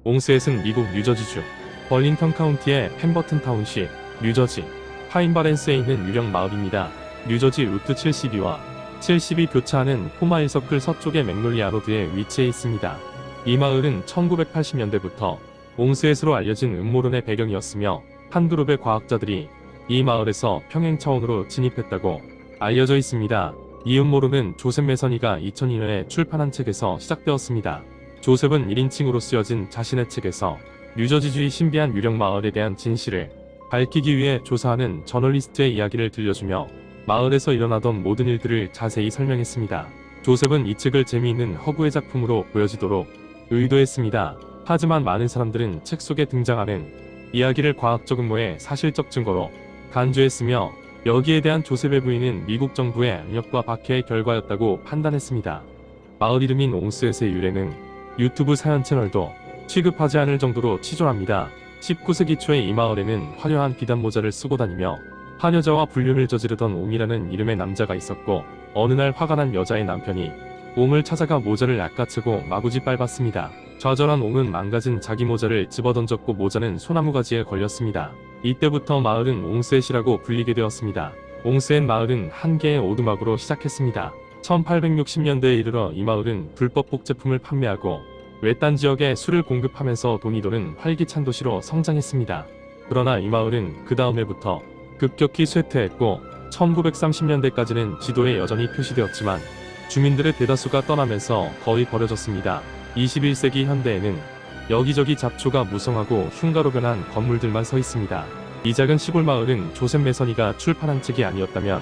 옹스햇은 미국 뉴저지주 벌링턴 카운티의 펜버튼 타운시, 뉴저지 파인바렌스에 있는 유령 마을입니다. 뉴저지 루트 72와 72 교차하는 포마일 서클 서쪽의 맥놀리아 로드에 위치해 있습니다. 이 마을은 1980년대부터 옹스햇으로 알려진 음모론의 배경이었으며 한 그룹의 과학자들이 이 마을에서 평행 차원으로 진입했다고 알려져 있습니다. 이 음모론은 조셉 메서니가 2002년에 출판한 책에서 시작되었습니다. 조셉은 1인칭으로 쓰여진 자신의 책에서 뉴저지주의 신비한 유령 마을에 대한 진실을 밝히기 위해 조사하는 저널리스트의 이야기를 들려주며 마을에서 일어나던 모든 일들을 자세히 설명했습니다. 조셉은 이 책을 재미있는 허구의 작품으로 보여지도록 의도했습니다. 하지만 많은 사람들은 책 속에 등장하는 이야기를 과학적 음모의 사실적 증거로 간주했으며 여기에 대한 조셉의 부인은 미국 정부의 압력과 박해의 결과였다고 판단했습니다. 마을 이름인 옹스햇의 유래는 유튜브 사연 채널도 취급하지 않을 정도로 치졸합니다. 19세기 초에 이 마을에는 화려한 비단 모자를 쓰고 다니며 한여자와 불륜을 저지르던 옹이라는 이름의 남자가 있었고, 어느 날 화가 난 여자의 남편이 옹을 찾아가 모자를 낚아채고 마구지 빨았습니다. 좌절한 옹은 망가진 자기 모자를 집어던졌고 모자는 소나무 가지에 걸렸습니다. 이때부터 마을은 옹스햇이라고 불리게 되었습니다. 옹스햇 마을은 한 개의 오두막으로 시작했습니다. 1860년대에 이르러 이 마을은 불법 복제품을 판매하고 외딴 지역에 술을 공급하면서 돈이 도는 활기찬 도시로 성장했습니다. 그러나 이 마을은 그 다음 해부터 급격히 쇠퇴했고 1930년대까지는 지도에 여전히 표시되었지만 주민들의 대다수가 떠나면서 거의 버려졌습니다. 21세기 현대에는 여기저기 잡초가 무성하고 흉가로 변한 건물들만 서 있습니다. 이 작은 시골 마을은 조셉 메서니가 출판한 책이 아니었다면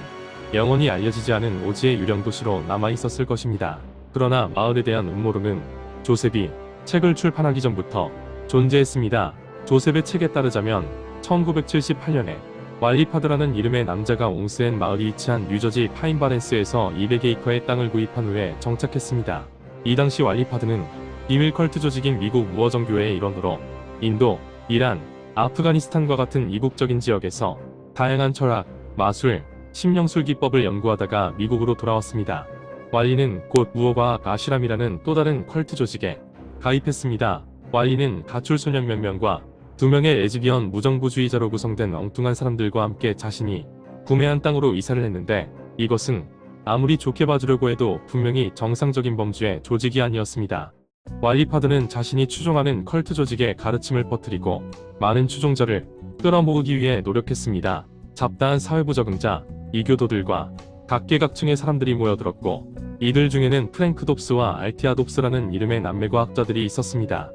영원히 알려지지 않은 오지의 유령 도시로 남아 있었을 것입니다. 그러나 마을에 대한 음모론은 조셉이 책을 출판하기 전부터 존재했습니다. 조셉의 책에 따르자면 1978년에 왈리파드라는 이름의 남자가 옹스햇 마을이 위치한 뉴저지 파인바렌스에서 200에이커의 땅을 구입한 후에 정착했습니다. 이 당시 왈리파드는 비밀 컬트 조직인 미국 무어정교회의 일원으로 인도, 이란, 아프가니스탄과 같은 이국적인 지역에서 다양한 철학, 마술, 심령술 기법을 연구하다가 미국으로 돌아왔습니다. 왈리는 곧 무어과학 아슈람이라는 또 다른 컬트 조직에 가입했습니다. 왈리는 가출 소년 몇 명과 2명의 레즈비언 무정부주의자로 구성된 엉뚱한 사람들과 함께 자신이 구매한 땅으로 이사를 했는데, 이것은 아무리 좋게 봐주려고 해도 분명히 정상적인 범죄의 조직이 아니었습니다. 왈리파드는 자신이 추종하는 컬트 조직의 가르침을 퍼뜨리고 많은 추종자를 끌어모으기 위해 노력했습니다. 잡다한 사회부적응자, 이교도들과 각계각층의 사람들이 모여들었고, 이들 중에는 프랭크 돕스와 알티아 돕스라는 이름의 남매과학자들이 있었습니다.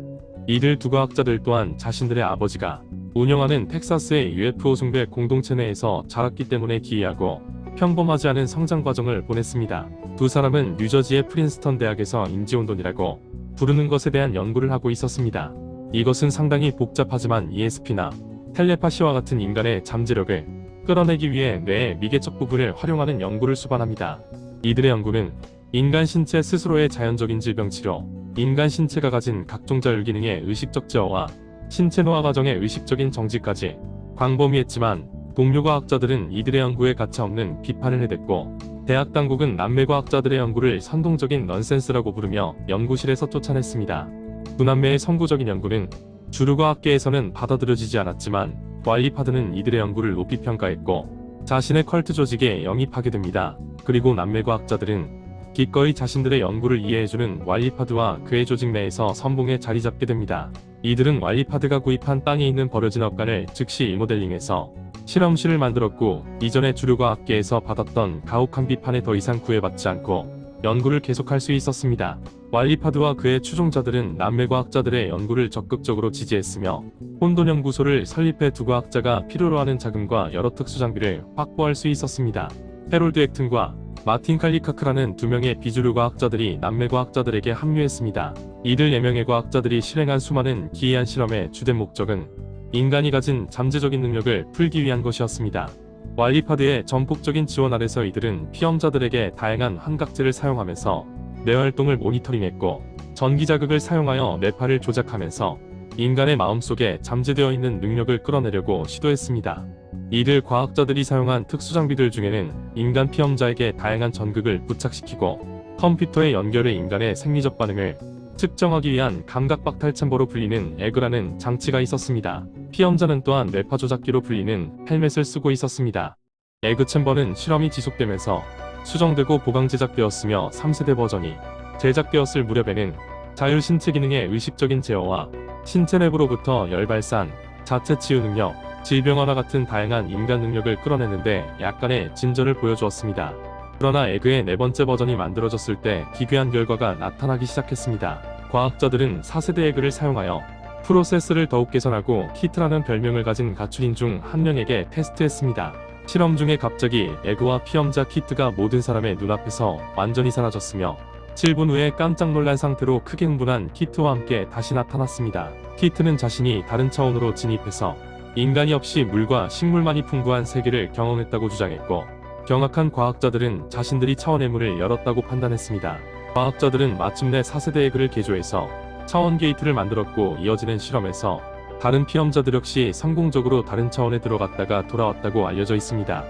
이들 두 과학자들 또한 자신들의 아버지가 운영하는 텍사스의 UFO 숭배 공동체 내에서 자랐기 때문에 기이하고 평범하지 않은 성장 과정을 보냈습니다. 두 사람은 뉴저지의 프린스턴 대학에서 인지혼돈이라고 부르는 것에 대한 연구를 하고 있었습니다. 이것은 상당히 복잡하지만 ESP나 텔레파시와 같은 인간의 잠재력을 끌어내기 위해 뇌의 미개척 부분을 활용하는 연구를 수반합니다. 이들의 연구는 인간 신체 스스로의 자연적인 질병 치료, 인간 신체가 가진 각종 자율 기능의 의식적 제어와 신체 노화 과정의 의식적인 정지까지 광범위했지만, 동료 과학자들은 이들의 연구에 가차없는 비판을 해댔고, 대학 당국은 남매 과학자들의 연구를 선동적인 넌센스라고 부르며 연구실에서 쫓아냈습니다. 두 남매의 선구적인 연구는 주류 과학계에서는 받아들여지지 않았지만, 왈리파드는 이들의 연구를 높이 평가했고 자신의 컬트 조직에 영입하게 됩니다. 그리고 남매 과학자들은 기꺼이 자신들의 연구를 이해해주는 왈리파드와 그의 조직 내에서 선봉에 자리 잡게 됩니다. 이들은 왈리파드가 구입한 땅에 있는 버려진 업간을 즉시 리모델링해서 실험실을 만들었고, 이전의 주류과학계에서 받았던 가혹한 비판에 더 이상 구애받지 않고 연구를 계속할 수 있었습니다. 왈리파드와 그의 추종자들은 남매과학자들의 연구를 적극적으로 지지했으며 혼돈연구소를 설립해 두 과학자가 필요로 하는 자금과 여러 특수장비를 확보할 수 있었습니다. 해롤드 액튼과 마틴 칼리카크라는 2명의 비주류 과학자들이 남매 과학자들에게 합류했습니다. 이들 4명의 과학자들이 실행한 수많은 기이한 실험의 주된 목적은 인간이 가진 잠재적인 능력을 풀기 위한 것이었습니다. 왈리파드의 전폭적인 지원 아래서 이들은 피험자들에게 다양한 환각제를 사용하면서 뇌활동을 모니터링했고, 전기자극을 사용하여 뇌파를 조작하면서 인간의 마음속에 잠재되어 있는 능력을 끌어내려고 시도했습니다. 이들 과학자들이 사용한 특수장비들 중에는 인간 피험자에게 다양한 전극을 부착시키고 컴퓨터에 연결해 인간의 생리적 반응을 측정하기 위한 감각박탈 챔버로 불리는 에그라는 장치가 있었습니다. 피험자는 또한 뇌파 조작기로 불리는 헬멧을 쓰고 있었습니다. 에그 챔버는 실험이 지속되면서 수정되고 보강 제작되었으며 3세대 버전이 제작되었을 무렵에는 자율 신체 기능의 의식적인 제어와 신체 내부로부터 열 발산, 자체 치유 능력, 질병 완화 같은 다양한 인간 능력을 끌어내는데 약간의 진전을 보여주었습니다. 그러나 에그의 네 번째 버전이 만들어졌을 때 기괴한 결과가 나타나기 시작했습니다. 과학자들은 4세대 에그를 사용하여 프로세스를 더욱 개선하고 키트라는 별명을 가진 가출인 중 한 명에게 테스트했습니다. 실험 중에 갑자기 에그와 피험자 키트가 모든 사람의 눈앞에서 완전히 사라졌으며 7분 후에 깜짝 놀란 상태로 크게 흥분한 키트와 함께 다시 나타났습니다. 키트는 자신이 다른 차원으로 진입해서 인간이 없이 물과 식물만이 풍부한 세계를 경험했다고 주장했고, 경악한 과학자들은 자신들이 차원의 문을 열었다고 판단했습니다. 과학자들은 마침내 4세대 에그를 개조해서 차원 게이트를 만들었고, 이어지는 실험에서 다른 피험자들 역시 성공적으로 다른 차원에 들어갔다가 돌아왔다고 알려져 있습니다.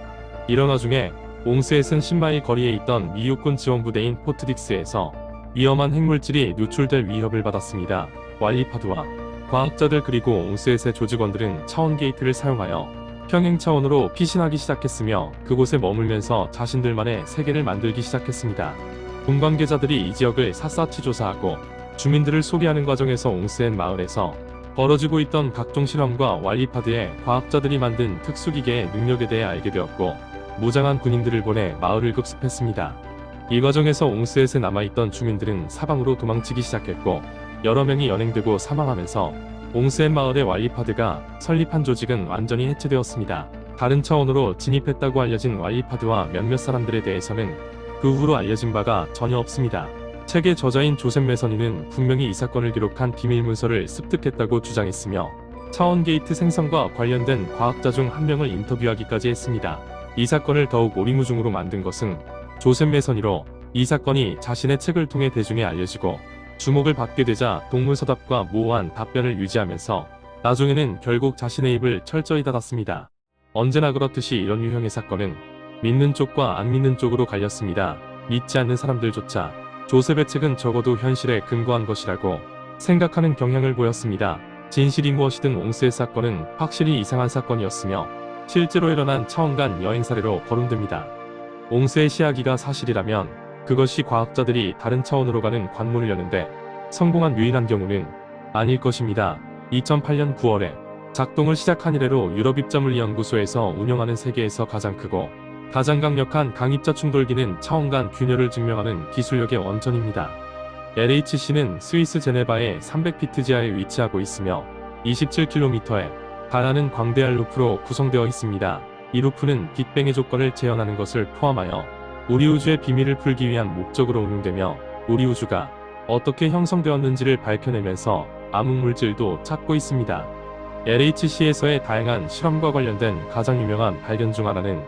이런 와중에 옹스에슨 10마일 거리에 있던 미 육군 지원부대인 포트딕스에서 위험한 핵물질이 누출될 위협을 받았습니다. 왈리파드와 과학자들 그리고 옹스에스의 조직원들은 차원 게이트를 사용하여 평행 차원으로 피신하기 시작했으며 그곳에 머물면서 자신들만의 세계를 만들기 시작했습니다. 군 관계자들이 이 지역을 샅샅이 조사하고 주민들을 소개하는 과정에서 옹스엔 마을에서 벌어지고 있던 각종 실험과 왈리파드의 과학자들이 만든 특수기계의 능력에 대해 알게 되었고, 무장한 군인들을 보내 마을을 급습했습니다. 이 과정에서 옹스에스에 남아있던 주민들은 사방으로 도망치기 시작했고, 여러 명이 연행되고 사망하면서 옹스엔 마을의 왈리파드가 설립한 조직은 완전히 해체되었습니다. 다른 차원으로 진입했다고 알려진 왈리파드와 몇몇 사람들에 대해서는 그 후로 알려진 바가 전혀 없습니다. 책의 저자인 조셉 메서니는 분명히 이 사건을 기록한 비밀 문서를 습득했다고 주장했으며, 차원 게이트 생성과 관련된 과학자 중 한 명을 인터뷰하기까지 했습니다. 이 사건을 더욱 오리무중으로 만든 것은 조셉 메서니로 이 사건이 자신의 책을 통해 대중에 알려지고 주목을 받게 되자 동문서답과 모호한 답변을 유지하면서 나중에는 결국 자신의 입을 철저히 닫았습니다. 언제나 그렇듯이 이런 유형의 사건은 믿는 쪽과 안 믿는 쪽으로 갈렸습니다. 믿지 않는 사람들조차 조셉의 책은 적어도 현실에 근거한 것이라고 생각하는 경향을 보였습니다. 진실이 무엇이든 옹스의 사건은 확실히 이상한 사건이었으며 실제로 일어난 차원 간 여행 사례로 거론됩니다. 옹스의 시야기가 사실이라면 그것이 과학자들이 다른 차원으로 가는 관문을 여는데 성공한 유일한 경우는 아닐 것입니다. 2008년 9월에 작동을 시작한 이래로 유럽입자물리연구소에서 운영하는 세계에서 가장 크고 가장 강력한 강입자 충돌기는 차원 간 균열을 증명하는 기술력의 원천입니다. LHC는 스위스 제네바의 300피트 지하에 위치하고 있으며 27km에 달하는 광대할 루프로 구성되어 있습니다. 이 루프는 빅뱅의 조건을 재현하는 것을 포함하여 우리 우주의 비밀을 풀기 위한 목적으로 운용되며, 우리 우주가 어떻게 형성되었는지를 밝혀내면서 암흑물질도 찾고 있습니다. LHC에서의 다양한 실험과 관련된 가장 유명한 발견 중 하나는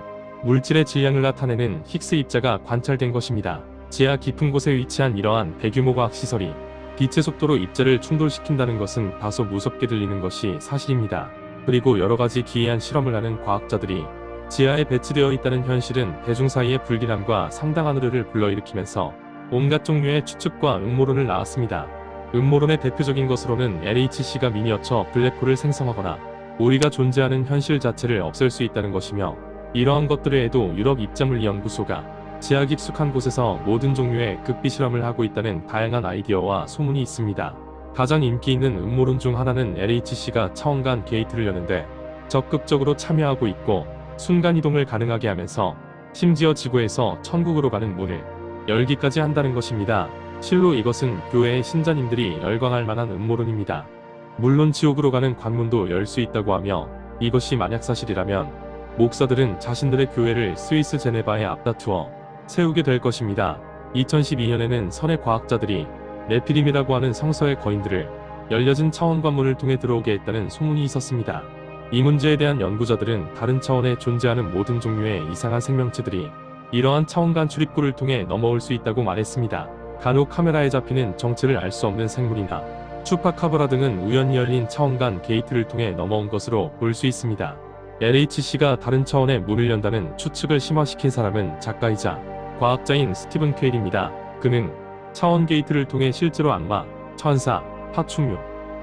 물질의 질량을 나타내는 힉스 입자가 관찰된 것입니다. 지하 깊은 곳에 위치한 이러한 대규모 과학시설이 빛의 속도로 입자를 충돌시킨다는 것은 다소 무섭게 들리는 것이 사실입니다. 그리고 여러가지 기이한 실험을 하는 과학자들이 지하에 배치되어 있다는 현실은 대중 사이의 불길함과 상당한 의뢰를 불러일으키면서 온갖 종류의 추측과 음모론을 낳았습니다. 음모론의 대표적인 것으로는 LHC가 미니어처 블랙홀을 생성하거나 우리가 존재하는 현실 자체를 없앨 수 있다는 것이며, 이러한 것들 외에도 유럽 입자물리연구소가 지하 깊숙한 곳에서 모든 종류의 극비 실험을 하고 있다는 다양한 아이디어와 소문이 있습니다. 가장 인기 있는 음모론 중 하나는 LHC가 차원 간 게이트를 여는데 적극적으로 참여하고 있고 순간이동을 가능하게 하면서 심지어 지구에서 천국으로 가는 문을 열기까지 한다는 것입니다. 실로 이것은 교회의 신자님들이 열광할 만한 음모론입니다. 물론 지옥으로 가는 관문도 열 수 있다고 하며, 이것이 만약 사실이라면 목사들은 자신들의 교회를 스위스 제네바에 앞다투어 세우게 될 것입니다. 2012년에는 선의 과학자들이 네피림이라고 하는 성서의 거인들을 열려진 차원 관문을 통해 들어오게 했다는 소문이 있었습니다. 이 문제에 대한 연구자들은 다른 차원에 존재하는 모든 종류의 이상한 생명체들이 이러한 차원 간 출입구를 통해 넘어올 수 있다고 말했습니다. 간혹 카메라에 잡히는 정체를 알 수 없는 생물이나 추파카브라 등은 우연히 열린 차원 간 게이트를 통해 넘어온 것으로 볼 수 있습니다. LHC가 다른 차원의 문을 연다는 추측을 심화시킨 사람은 작가이자 과학자인 스티븐 퀘일입니다. 그는 차원 게이트를 통해 실제로 악마, 천사, 파충류,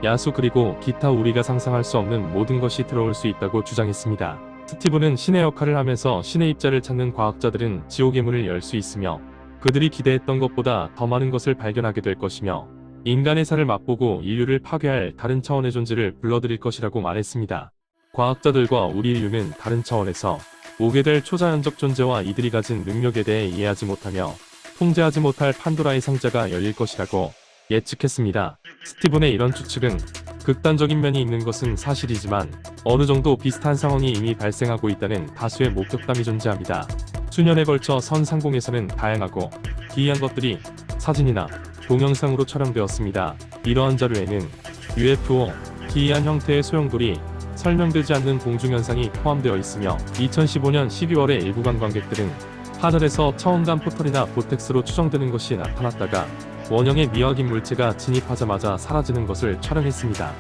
야수 그리고 기타 우리가 상상할 수 없는 모든 것이 들어올 수 있다고 주장했습니다. 스티브는 신의 역할을 하면서 신의 입자를 찾는 과학자들은 지옥의 문을 열 수 있으며 그들이 기대했던 것보다 더 많은 것을 발견하게 될 것이며 인간의 살을 맛보고 인류를 파괴할 다른 차원의 존재를 불러들일 것이라고 말했습니다. 과학자들과 우리 인류는 다른 차원에서 오게 될 초자연적 존재와 이들이 가진 능력에 대해 이해하지 못하며 통제하지 못할 판도라의 상자가 열릴 것이라고 예측했습니다. 스티븐의 이런 추측은 극단적인 면이 있는 것은 사실이지만 어느 정도 비슷한 상황이 이미 발생하고 있다는 다수의 목격담이 존재합니다. 수년에 걸쳐 선 상공에서는 다양하고 기이한 것들이 사진이나 동영상으로 촬영되었습니다. 이러한 자료에는 UFO, 기이한 형태의 소용돌이, 설명되지 않는 공중현상이 포함되어 있으며 2015년 12월에 일부 관광객들은 하늘에서 차원간 포털이나 보텍스로 추정되는 것이 나타났다가 원형의 미확인 물체가 진입하자마자 사라지는 것을 촬영했습니다.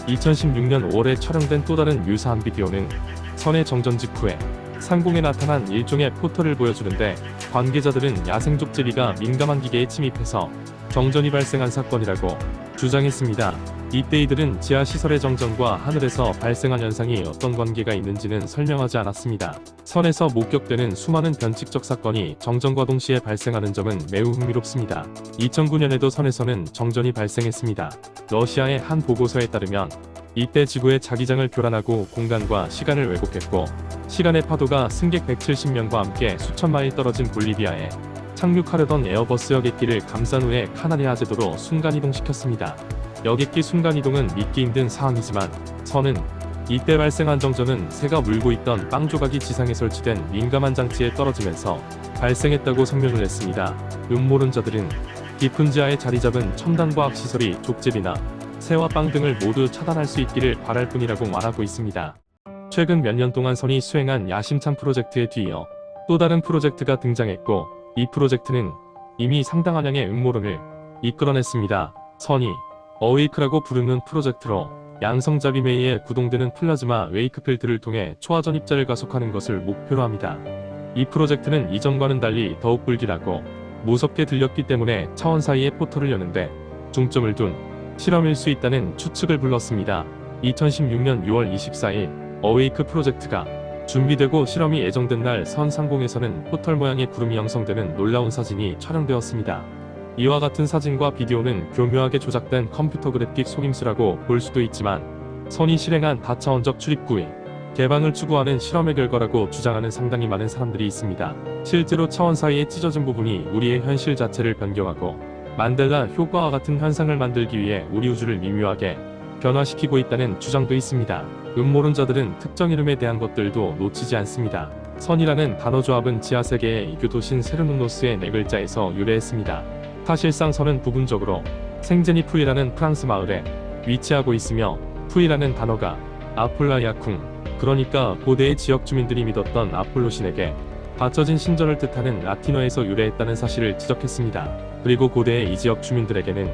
2016년 5월에 촬영된 또 다른 유사한 비디오는 선의 정전 직후에 상공에 나타난 일종의 포털을 보여주는데 관계자들은 야생족제비가 민감한 기계에 침입해서 정전이 발생한 사건이라고 주장했습니다. 이때 이들은 지하시설의 정전과 하늘에서 발생한 현상이 어떤 관계가 있는지는 설명하지 않았습니다. 선에서 목격되는 수많은 변칙적 사건이 정전과 동시에 발생하는 점은 매우 흥미롭습니다. 2009년에도 선에서는 정전이 발생했습니다. 러시아의 한 보고서에 따르면 이때 지구의 자기장을 교란하고 공간과 시간을 왜곡했고 시간의 파도가 승객 170명과 함께 수천 마일 떨어진 볼리비아에 착륙하려던 에어버스 여객기를 감싼 후에 카나리아 제도로 순간이동시켰습니다. 여객기 순간이동은 믿기 힘든 상황이지만 선은 이때 발생한 정전은 새가 물고 있던 빵 조각이 지상에 설치된 민감한 장치에 떨어지면서 발생했다고 설명을 했습니다. 음모론자들은 깊은 지하에 자리 잡은 첨단 과학 시설이 족제비나 새와 빵 등을 모두 차단할 수 있기를 바랄 뿐이라고 말하고 있습니다. 최근 몇 년 동안 선이 수행한 야심찬 프로젝트에 뒤이어 또 다른 프로젝트가 등장했고 이 프로젝트는 이미 상당한 양의 음모론을 이끌어냈습니다. 선이 어웨이크라고 부르는 프로젝트로 양성잡임에 의해 구동되는 플라즈마 웨이크 필드를 통해 초화전 입자를 가속하는 것을 목표로 합니다. 이 프로젝트는 이전과는 달리 더욱 불길하고 무섭게 들렸기 때문에 차원 사이의 포털을 여는데 중점을 둔 실험일 수 있다는 추측을 불렀습니다. 2016년 6월 24일 어웨이크 프로젝트가 준비되고 실험이 예정된 날 선 상공에서는 포털 모양의 구름이 형성되는 놀라운 사진이 촬영되었습니다. 이와 같은 사진과 비디오는 교묘하게 조작된 컴퓨터 그래픽 속임수라고 볼 수도 있지만 선이 실행한 다차원적 출입구의 개방을 추구하는 실험의 결과라고 주장하는 상당히 많은 사람들이 있습니다. 실제로 차원 사이에 찢어진 부분이 우리의 현실 자체를 변경하고 만델라 효과와 같은 현상을 만들기 위해 우리 우주를 미묘하게 변화시키고 있다는 주장도 있습니다. 음모론자들은 특정 이름에 대한 것들도 놓치지 않습니다. 선이라는 단어 조합은 지하세계의 이교도신 세르누노스의 네 글자에서 유래했습니다. 사실상 선은 부분적으로 생제니푸이라는 프랑스 마을에 위치하고 있으며 푸이라는 단어가 아폴라야쿵, 그러니까 고대의 지역 주민들이 믿었던 아폴로 신에게 바쳐진 신전을 뜻하는 라틴어에서 유래했다는 사실을 지적했습니다. 그리고 고대의 이 지역 주민들에게는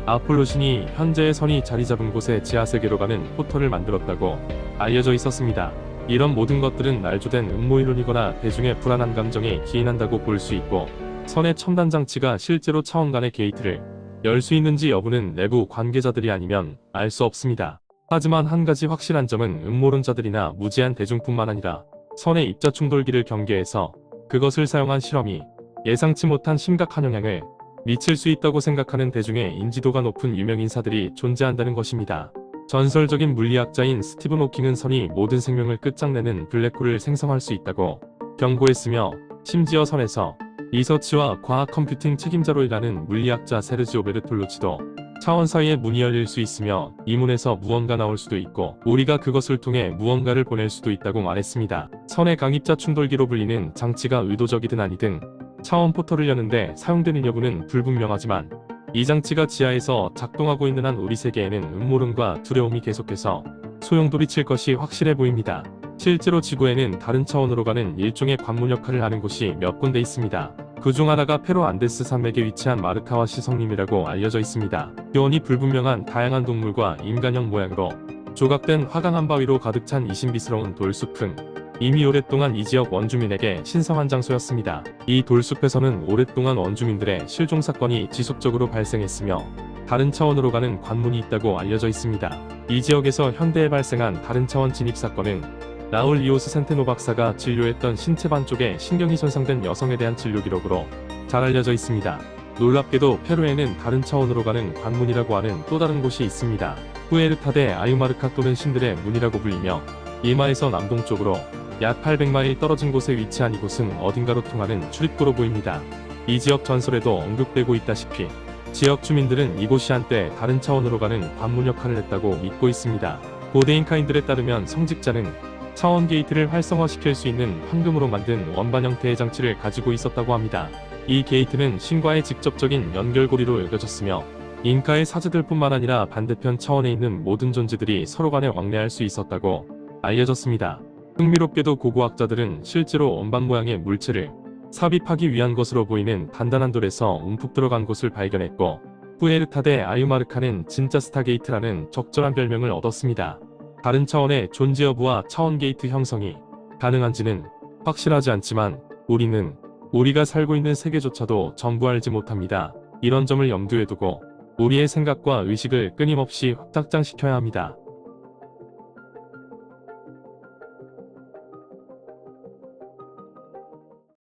아폴로 신이 현재의 선이 자리 잡은 곳에 지하세계로 가는 포털을 만들었다고 알려져 있었습니다. 이런 모든 것들은 날조된 음모이론이거나 대중의 불안한 감정에 기인한다고 볼 수 있고 선의 첨단 장치가 실제로 차원 간의 게이트를 열 수 있는지 여부는 내부 관계자들이 아니면 알 수 없습니다. 하지만 한 가지 확실한 점은 음모론자들이나 무지한 대중뿐만 아니라 선의 입자 충돌기를 경계해서 그것을 사용한 실험이 예상치 못한 심각한 영향을 미칠 수 있다고 생각하는 대중의 인지도가 높은 유명인사들이 존재한다는 것입니다. 전설적인 물리학자인 스티븐 호킹은 선이 모든 생명을 끝장내는 블랙홀을 생성할 수 있다고 경고했으며 심지어 선에서 리서치와 과학 컴퓨팅 책임자로 일하는 물리학자 세르지오 베르톨루치도 차원 사이에 문이 열릴 수 있으며 이 문에서 무언가 나올 수도 있고 우리가 그것을 통해 무언가를 보낼 수도 있다고 말했습니다. 선의 강입자 충돌기로 불리는 장치가 의도적이든 아니든 차원 포털을 여는데 사용되는 여부는 불분명하지만 이 장치가 지하에서 작동하고 있는 한 우리 세계에는 음모론과 두려움이 계속해서 소용돌이칠 것이 확실해 보입니다. 실제로 지구에는 다른 차원으로 가는 일종의 관문 역할을 하는 곳이 몇 군데 있습니다. 그중 하나가 페루 안데스 산맥에 위치한 마르카와시 성림이라고 알려져 있습니다. 요원이 불분명한 다양한 동물과 인간형 모양으로 조각된 화강한 바위로 가득 찬 이 신비스러운 돌숲은 이미 오랫동안 이 지역 원주민에게 신성한 장소였습니다. 이 돌숲에서는 오랫동안 원주민들의 실종 사건이 지속적으로 발생했으며 다른 차원으로 가는 관문이 있다고 알려져 있습니다. 이 지역에서 현대에 발생한 다른 차원 진입 사건은 라울 리오스 센테노 박사가 진료했던 신체 반쪽에 신경이 손상된 여성에 대한 진료 기록으로 잘 알려져 있습니다. 놀랍게도 페루에는 다른 차원으로 가는 관문이라고 하는 또 다른 곳이 있습니다. 후에르타데 아유마르카 또는 신들의 문이라고 불리며 리마에서 남동쪽으로 약 800마일 떨어진 곳에 위치한 이곳은 어딘가로 통하는 출입구로 보입니다. 이 지역 전설에도 언급되고 있다시피 지역 주민들은 이곳이 한때 다른 차원으로 가는 관문 역할을 했다고 믿고 있습니다. 고대 잉카인들에 따르면 성직자는 차원 게이트를 활성화시킬 수 있는 황금으로 만든 원반 형태의 장치를 가지고 있었다고 합니다. 이 게이트는 신과의 직접적인 연결고리로 여겨졌으며 잉카의 사제들뿐만 아니라 반대편 차원에 있는 모든 존재들이 서로 간에 왕래할 수 있었다고 알려졌습니다. 흥미롭게도 고고학자들은 실제로 원반 모양의 물체를 삽입하기 위한 것으로 보이는 단단한 돌에서 움푹 들어간 곳을 발견했고 후에르타데 아유마르카는 진짜 스타게이트라는 적절한 별명을 얻었습니다. 다른 차원의 존재 여부와 차원 게이트 형성이 가능한지는 확실하지 않지만 우리가 살고 있는 세계조차도 전부 알지 못합니다. 이런 점을 염두에 두고 우리의 생각과 의식을 끊임없이 확장시켜야 합니다.